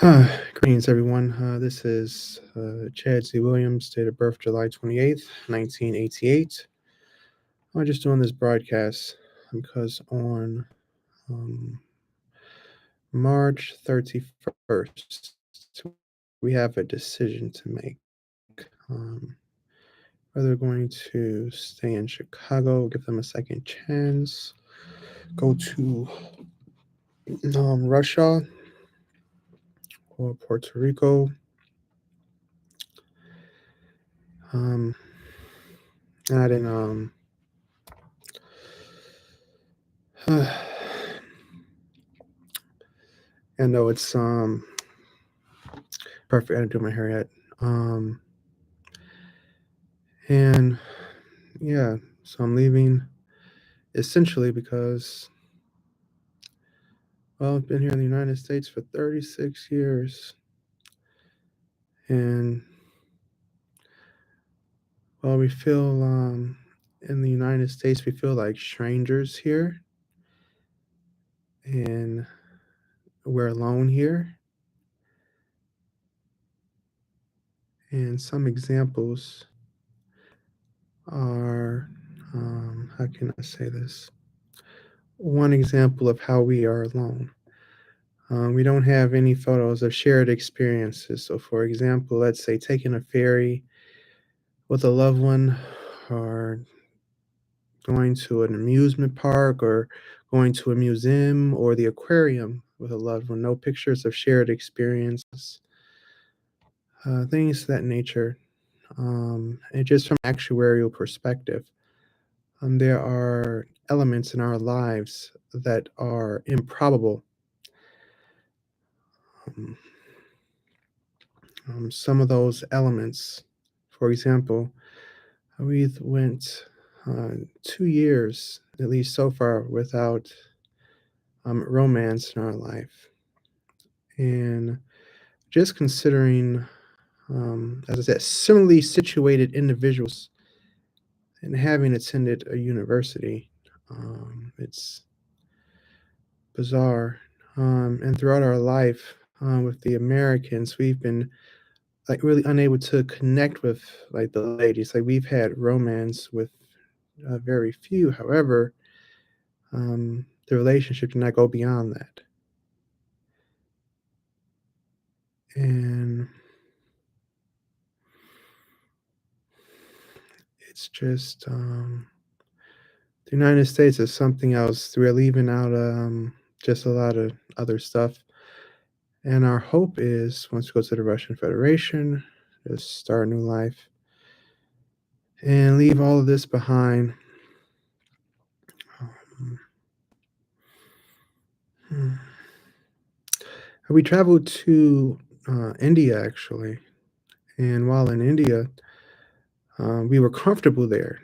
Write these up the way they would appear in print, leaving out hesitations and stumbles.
Greetings, everyone. This is Chad C. Williams, date of birth July 28th, 1988. I'm just doing this broadcast because on um, March 31st, we have a decision to make. Whether we're going to stay in Chicago, give them a second chance, go to Russia or Puerto Rico. Um, and in I know it's perfect. I didn't do my hair yet. Um, and yeah, so I'm leaving essentially because, well, I've been here in the United States for 36 years. And, well, we feel, in the United States, we feel like strangers here. And we're alone here. And some examples are, how can I say this? One example of how we are alone. We don't have any photos of shared experiences. So, for example, let's say taking a ferry with a loved one, or going to an amusement park, or going to a museum or the aquarium with a loved one. No pictures of shared experiences, things of that nature. And just from an actuarial perspective, there are elements in our lives that are improbable. Um, some of those elements, for example, we went 2 years, at least so far, without romance in our life. And just considering, as I said, similarly situated individuals and having attended a university, it's bizarre. And throughout our life with the Americans, we've been like really unable to connect with like the ladies. Like we've had romance with very few. However, the relationship did not go beyond that. And it's just the United States is something else. We're leaving out just a lot of other stuff. And our hope is once we go to the Russian Federation, just start a new life and leave all of this behind. Um, hmm. We traveled to India actually, and while in India, we were comfortable there.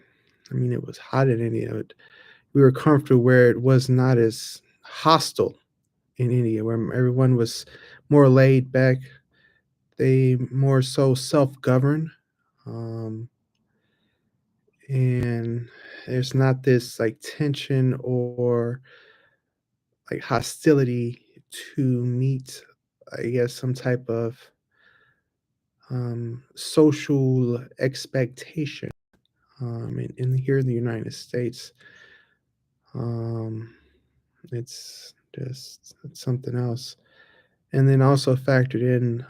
I mean, it was hot in India, but we were comfortable where it was not as hostile in India, where everyone was more laid back. They more so self-govern, um, and there's not this like tension or like hostility to meet, I guess, some type of social expectation. In here in the United States, um, it's something else. And then also factored in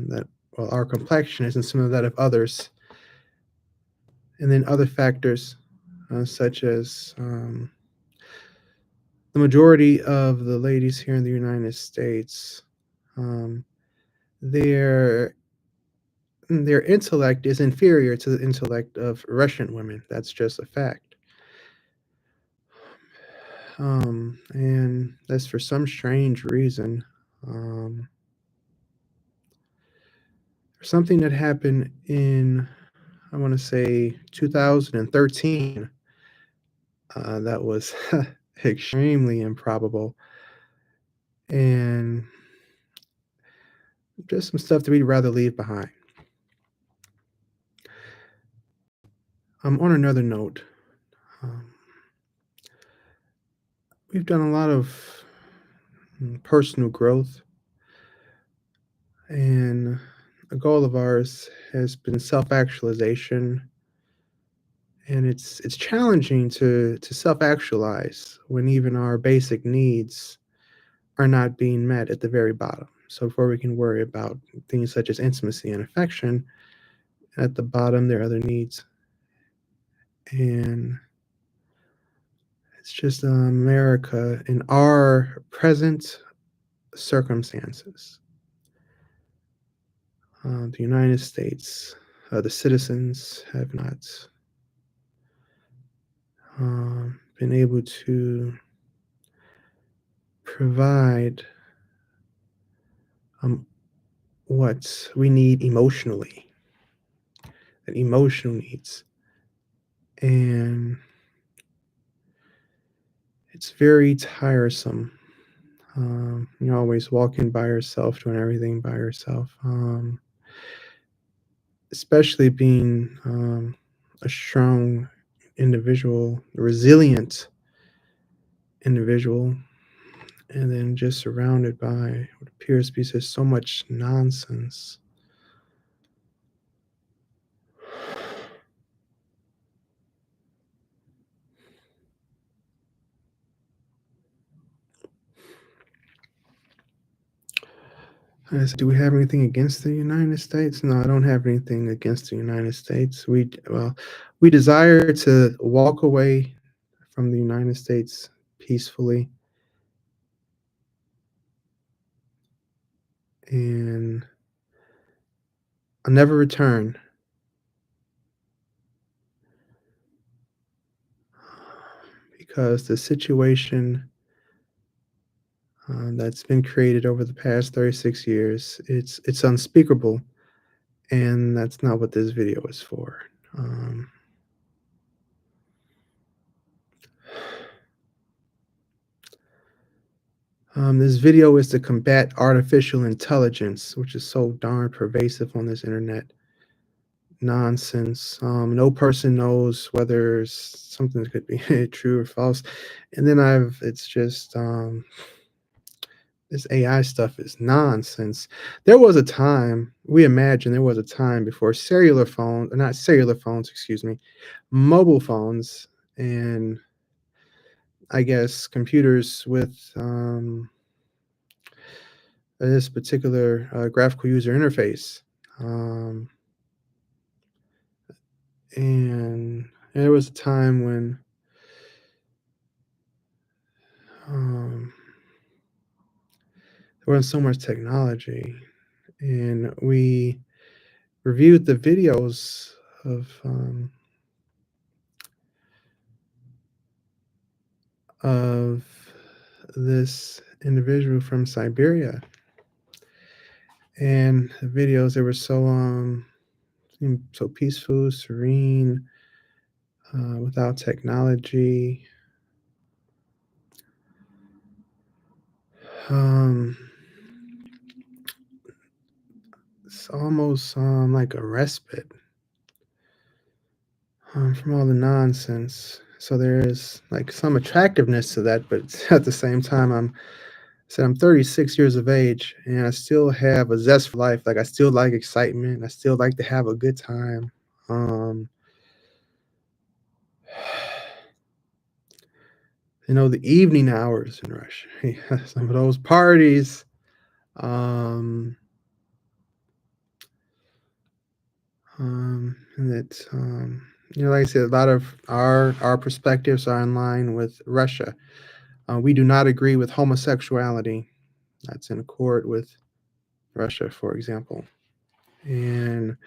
that, well, our complexion isn't similar to that of others, and then other factors such as the majority of the ladies here in the United States, um, their their intellect is inferior to the intellect of Russian women. That's just a fact. And that's for some strange reason. Um, something that happened in, I want to say, 2013, that was extremely improbable, and just some stuff that we'd rather leave behind. On another note, um, we've done a lot of personal growth, And a goal of ours has been self-actualization, and it's challenging to self-actualize when even our basic needs are not being met at the very bottom. So before we can worry about things such as intimacy and affection, at the bottom there are other needs. And it's just America in our present circumstances. The United States, the citizens have not been able to provide um, what we need emotionally, and emotional needs. And it's very tiresome. You're always walking by yourself, doing everything by yourself, especially being a strong individual, a resilient individual, and then just surrounded by what appears to be just so much nonsense. I said, do we have anything against the United States? No, I don't have anything against the United States. We desire to walk away from the United States peacefully, and I'll never return because the situation that's been created over the past 36 years, it's unspeakable, and that's not what this video is for. Um, this video is to combat artificial intelligence, which is so darn pervasive on this internet. Nonsense. No person knows whether something could be true or false. And then it's just this AI stuff is nonsense. There was a time, we imagine there was a time before cellular phones, not cellular phones, excuse me, mobile phones, and I guess computers with this particular graphical user interface. Um, and there was a time when um, there wasn't so much technology, and we reviewed the videos of this individual from Siberia, and the videos they were so so peaceful, serene, without technology. Um, it's almost like a respite from all the nonsense. So there is like some attractiveness to that, but at the same time, I'm 36 years of age, and I still have a zest for life. Like I still like excitement. I still like to have a good time. Um, the evening hours in Russia, some of those parties. Um, and that like I said, a lot of our perspectives are in line with Russia. We do not agree with homosexuality. That's in accord with Russia, for example, and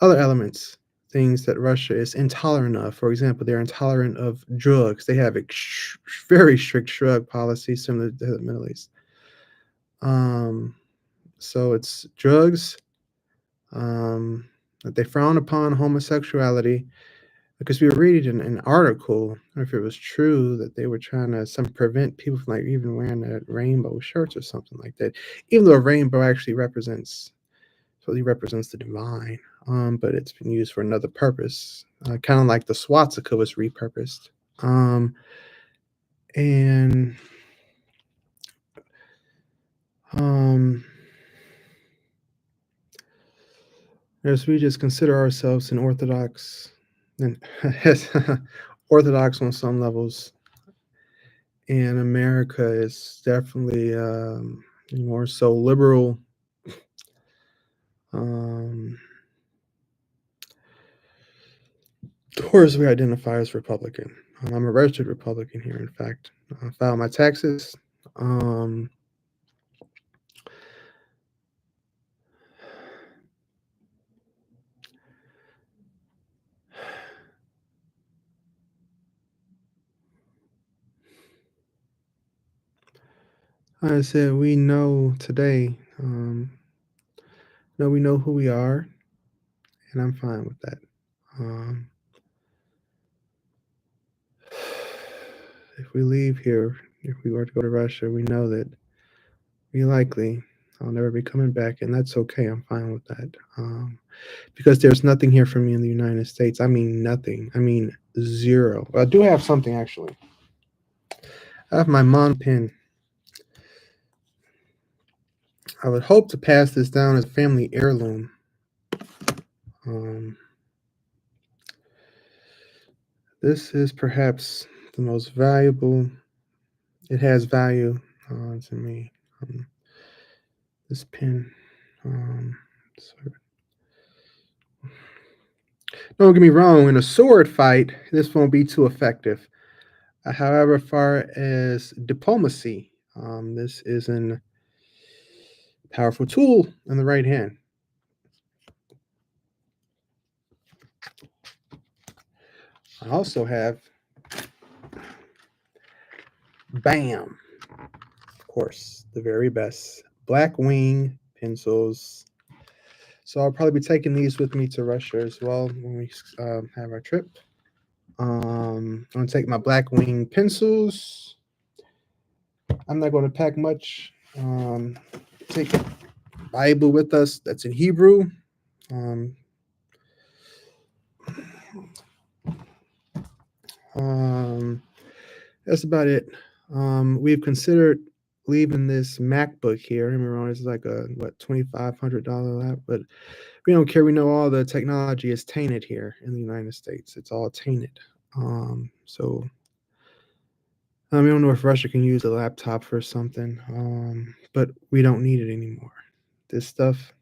other elements, things that Russia is intolerant of. For example, they're intolerant of drugs. They have very strict drug policies similar to the Middle East. Um, so it's drugs. That they frown upon homosexuality because we were reading an article, or if it was true, that they were trying to prevent people from like even wearing rainbow shirts or something like that. Even though a rainbow actually represents the divine, but it's been used for another purpose, kind of like the swastika was repurposed. And – um, as we just consider ourselves an Orthodox and Orthodox on some levels, and America is definitely more so liberal. Um, of course, we identify as Republican. I'm a registered Republican here. In fact, I file my taxes. Um, like I said, we know today. No, we know who we are, and I'm fine with that. Um, if we leave here, if we were to go to Russia, we know that we likely I'll never be coming back, and that's okay. I'm fine with that. Because there's nothing here for me in the United States. I mean, nothing. I mean, zero. I do have something actually. I have my mom pin. I would hope to pass this down as a family heirloom. Um, this is perhaps the most valuable. It has value to me. Um, this pin. Um, so don't get me wrong. In a sword fight, this won't be too effective. However, far as diplomacy, this is a powerful tool in the right hand. I also have BAM, of course, the very best Black Wing pencils. So I'll probably be taking these with me to Russia as well when we have our trip. I'm gonna take my Black Wing pencils. I'm not going to pack much. Take a Bible with us that's in Hebrew. Um, um, that's about it. We've considered leaving this MacBook here. Remember, it's like a $2,500 lap, but we don't care. We know all the technology is tainted here in the United States. It's all tainted. So we don't know if Russia can use a laptop for something, but we don't need it anymore. This stuff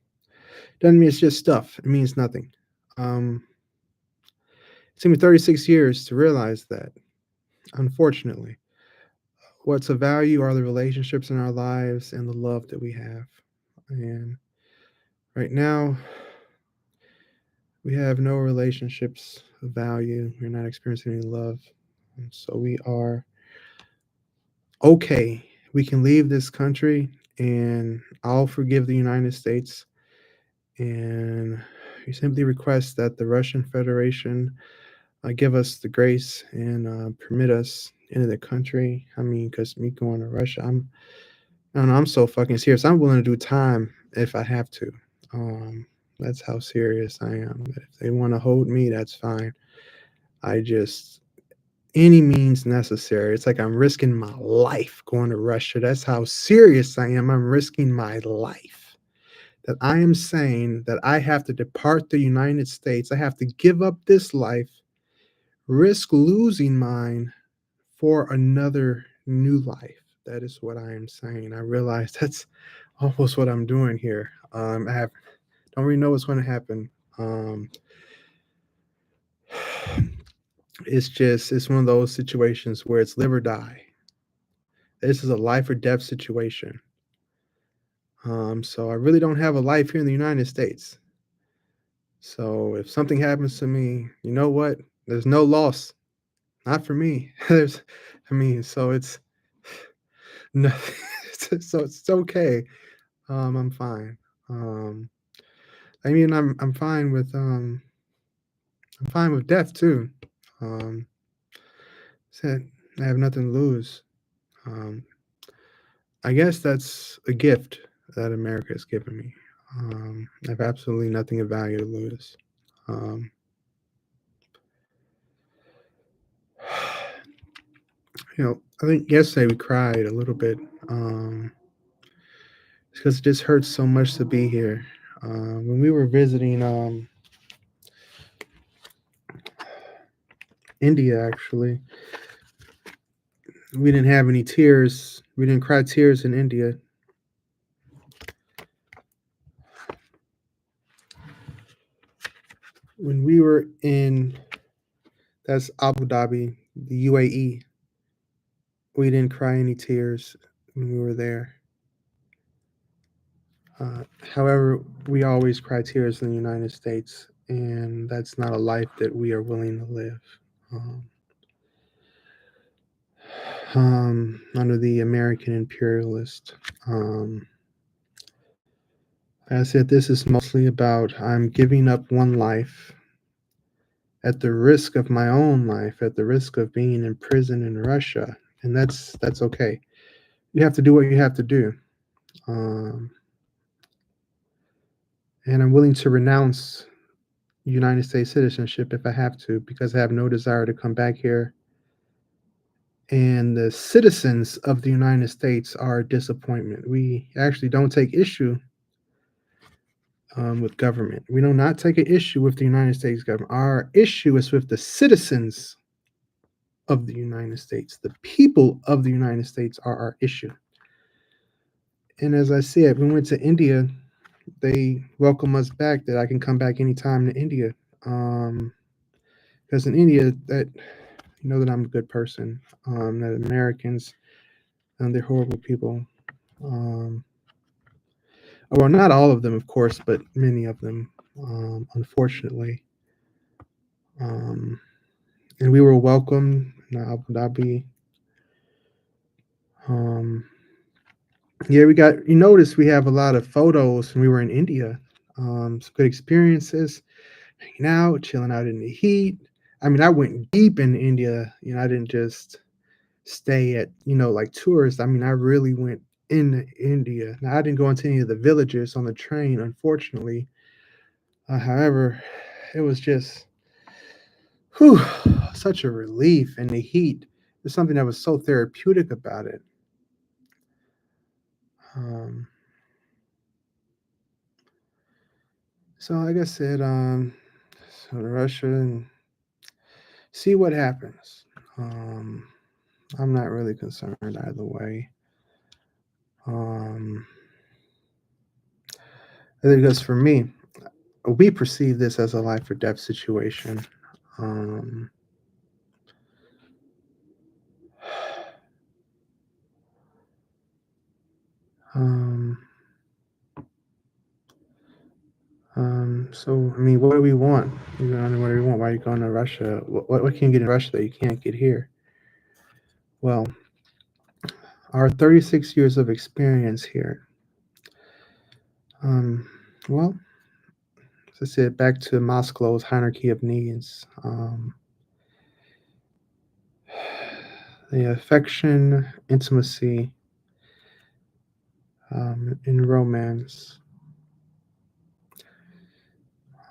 doesn't mean it's just stuff. It means nothing. Um, it took me 36 years to realize that, unfortunately. What's of value are the relationships in our lives and the love that we have. And right now, we have no relationships of value. We're not experiencing any love. And so we are okay. We can leave this country and I'll forgive the United States. And we simply request that the Russian Federation give us the grace and permit us into the country. I mean, because me going to Russia, I don't know, I'm so fucking serious. I'm willing to do time if I have to. Um, that's how serious I am. If they want to hold me, that's fine. I just any means necessary. It's like I'm risking my life going to Russia. That's how serious I am. I'm risking my life. That I am saying that I have to depart the United States. I have to give up this life, risk losing mine for another new life. That is what I am saying. I realize that's almost what I'm doing here. Don't really know what's going to happen. Um, it's one of those situations where it's live or die. This is a life or death situation. So I really don't have a life here in the United States. So if something happens to me, you know what? There's no loss. Not for me. So it's no, so it's okay. I'm fine. Um, I'm fine with death too. Um, said I have nothing to lose. Um, I guess that's a gift that America has given me. I have absolutely nothing of value to lose. Um, I think yesterday we cried a little bit because it just hurts so much to be here. When we were visiting India, actually, we didn't have any tears. We didn't cry tears in India. When we were in, that's Abu Dhabi, the UAE, we didn't cry any tears when we were there. However, we always cry tears in the United States, and that's not a life that we are willing to live. Um, Under the American imperialist. I said this is mostly about I'm giving up one life at the risk of my own life, at the risk of being in prison in Russia, and that's okay. You have to do what you have to do, um, and I'm willing to renounce United States citizenship if I have to, because I have no desire to come back here. And the citizens of the United States are a disappointment. We actually don't take issue with government. We do not take an issue with the United States government. Our issue is with the citizens of the United States. The people of the United States are our issue. And as I said, we went to India. They welcome us back. That I can come back anytime to India. Because in India, that you know that I'm a good person. That Americans, they're horrible people. Um, well, not all of them, of course, but many of them, unfortunately. Um, and we were welcomed in Abu Dhabi. Um, yeah, we got. You notice we have a lot of photos when we were in India. Some good experiences, hanging out, chilling out in the heat. I mean, I went deep in India. I didn't just stay at like tourists. I mean, I really went in India. Now, I didn't go into any of the villages on the train, unfortunately. However, it was just whew, such a relief, and the heat. There's something that was so therapeutic about it. Um, so, like I said, so Russia and see what happens. Um, I'm not really concerned either way. Um, I think because for me, we perceive this as a life or death situation. Um, um, so, I mean, what do we want? What do we want? Why are you going to Russia? What can you get in Russia that you can't get here? Well, our 36 years of experience here. Um, well, as I said, back to Maslow's hierarchy of needs. The affection, intimacy, in romance.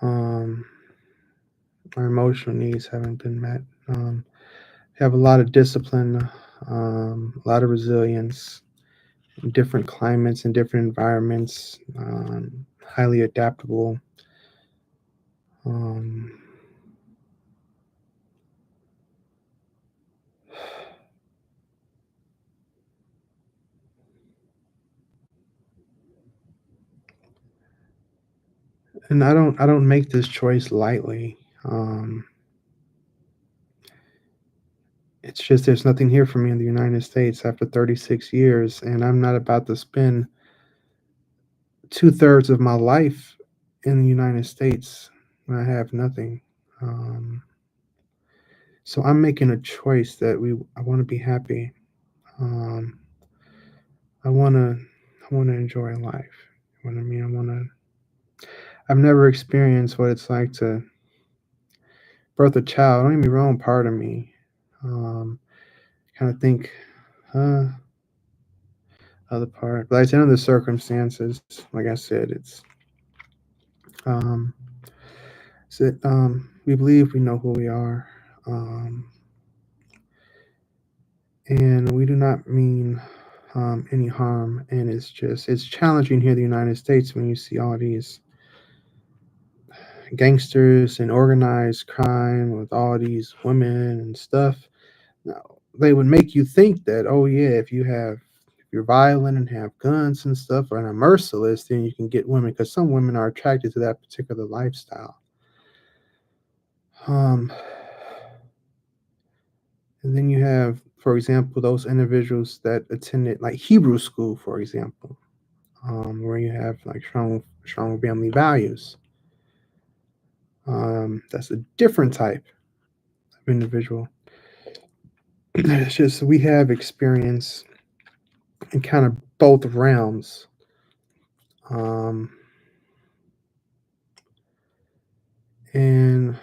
Um, our emotional needs haven't been met. Have a lot of discipline, a lot of resilience in different climates and different environments, highly adaptable. Um, and I don't make this choice lightly. It's just there's nothing here for me in the United States after 36 years, and I'm not about to spend 2/3 of my life in the United States when I have nothing. Um, so I'm making a choice that I want to be happy. Um, I want to I want to enjoy life. You know what I mean? I want to. I've never experienced what it's like to birth a child. Don't get me wrong, part of me kind of think, uh, other part, but it's under the circumstances. Like I said, um, we believe we know who we are, um, and we do not mean any harm. And it's challenging here in the United States when you see all these. gangsters and organized crime with all these women and stuff. Now, they would make you think that, oh yeah, if you're violent and have guns and stuff and are merciless, then you can get women because some women are attracted to that particular lifestyle. Um, and then you have, for example, those individuals that attended like Hebrew school, for example, where you have like strong family values. That's a different type of individual. It's just we have experience in kind of both realms. Um, and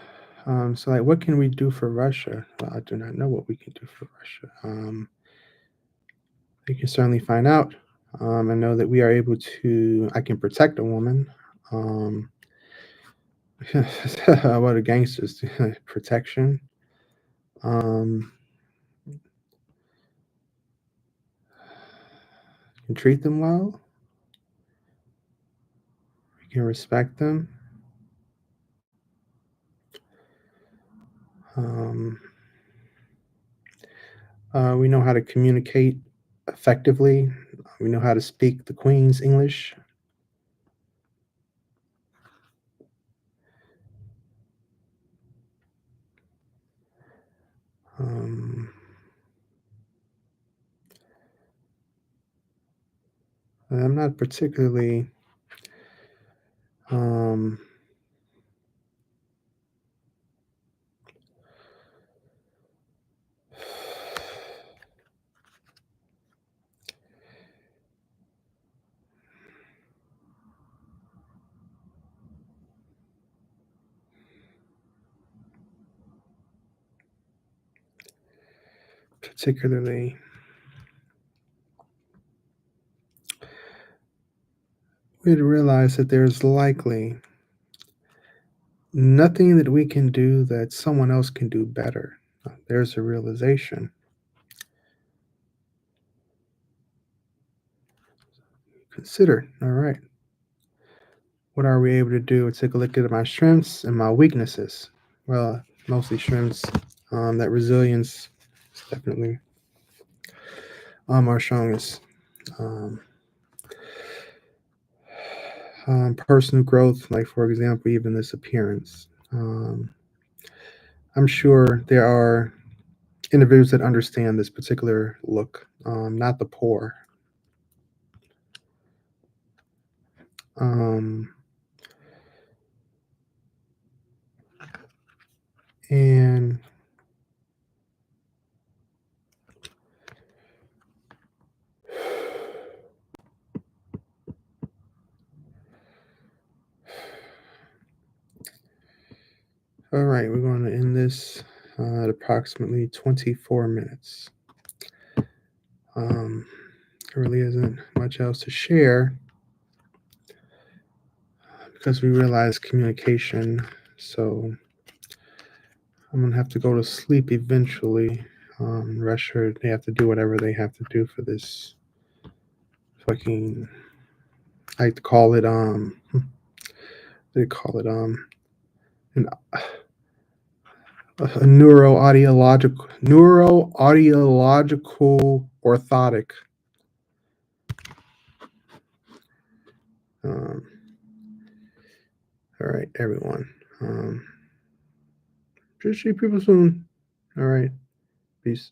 so, like, what can we do for Russia? Well, I do not know what we can do for Russia. We can certainly find out. I know that we are able to. I can protect a woman. Um, what the gangsters do? Protection. Um, can treat them well. We can respect them. Um, we know how to communicate effectively. We know how to speak the Queen's English. Um, I'm not particularly um, particularly. We realize that there's likely nothing that we can do that someone else can do better. There's a realization. Consider, all right, what are we able to do? Take a look at my strengths and my weaknesses. Well, mostly strengths. That resilience is definitely our strongest. Um, personal growth, like for example, even this appearance. I'm sure there are individuals that understand this particular look, not the poor. Um, and all right, we're going to end this at approximately 24 minutes. Um, there really isn't much else to share because we realize communication. So I'm going to have to go to sleep eventually. Russia, they have to do whatever they have to do for this fucking, I like to call it, they call it, an, a neuro-audiological orthotic. Um, all right, everyone. Just see people soon. All right. Peace.